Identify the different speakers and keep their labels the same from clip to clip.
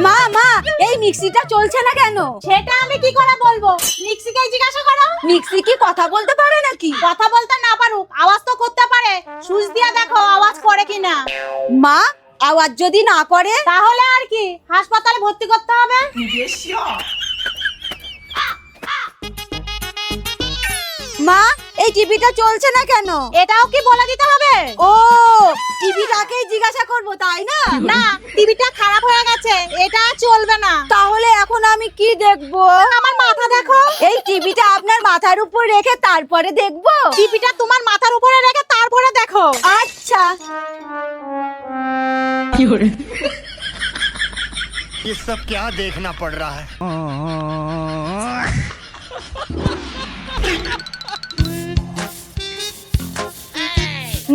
Speaker 1: মা মা, এই মিক্সিটা চলছে না কেন?
Speaker 2: সেটা আমি কি করে বলবো? মিক্সিকে জিজ্ঞাসা করো।
Speaker 1: মিক্সি কি কথা বলতে পারে নাকি?
Speaker 2: কথা বলতে না পারুক, আওয়াজ তো করতে পারে। সুইচ দিয়ে দেখো আওয়াজ করে কিনা।
Speaker 1: মা, আওয়াজ যদি না করে?
Speaker 2: তাহলে আর কি, হাসপাতালে ভর্তি করতে হবে।
Speaker 1: মা, এই টিভিটা চলছে না কেন?
Speaker 2: এটাও কি বলে দিতে হবে?
Speaker 1: ও, টিভিটাকেই জিজ্ঞাসা করবো তাই না?
Speaker 2: না, টিভিটা খারাপ হয়ে গেছে, এটা চলবে না।
Speaker 1: তাহলে এখন আমি কি দেখবো?
Speaker 2: আমার মাথা দেখো।
Speaker 1: এই টিভিটা আপনার মাথার উপর রেখে তারপরে দেখবো?
Speaker 2: টিভিটা তোমার মাথার উপরে রেখে তারপরে দেখো।
Speaker 1: আচ্ছা।
Speaker 3: ये सब क्या देखना पड़ रहा है?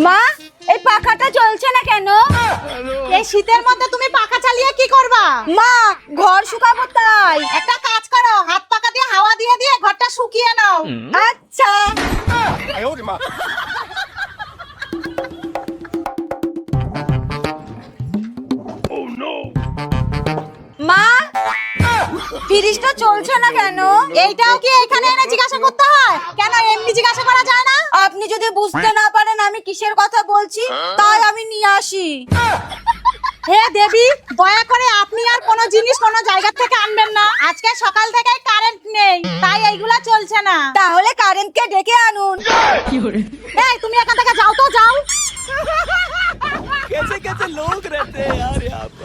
Speaker 1: মা, এই পাখাটা চলছে না কেন?
Speaker 2: এই শীতের মধ্যে তুমি পাখা চালিয়ে কি করবা?
Speaker 1: মা, ঘর শুকাবো তাই।
Speaker 2: একটা কাজ করো, হাত পাখা দিয়ে হাওয়া দিয়ে দিয়ে ঘরটা শুকিয়ে নাও।
Speaker 1: আচ্ছা। মা, ফ্রিজটা চলছে না কেন?
Speaker 2: এইটাও কি এখানে এনে জিজ্ঞাসা করতে হয়? কেন এমনি জিজ্ঞাসা করা যায় না?
Speaker 1: আপনি যদি বুঝতে না পারেন আমি কিসের কথা বলছি, তাই আমি নিয়ে আসি।
Speaker 2: হে দেবী, দয়া করে আপনি আর কোনো জিনিস কোনো জায়গা থেকে আনবেন না। আজকে সকাল থেকে কারেন্ট নেই, তাই এইগুলা চলছে না।
Speaker 1: তাহলে কারেন্টকে ডেকে আনুন।
Speaker 2: এই তুমি এখান থেকে যাও তো, যাও।
Speaker 4: कैसे कैसे लोग रहते हैं यार यहाँ पे।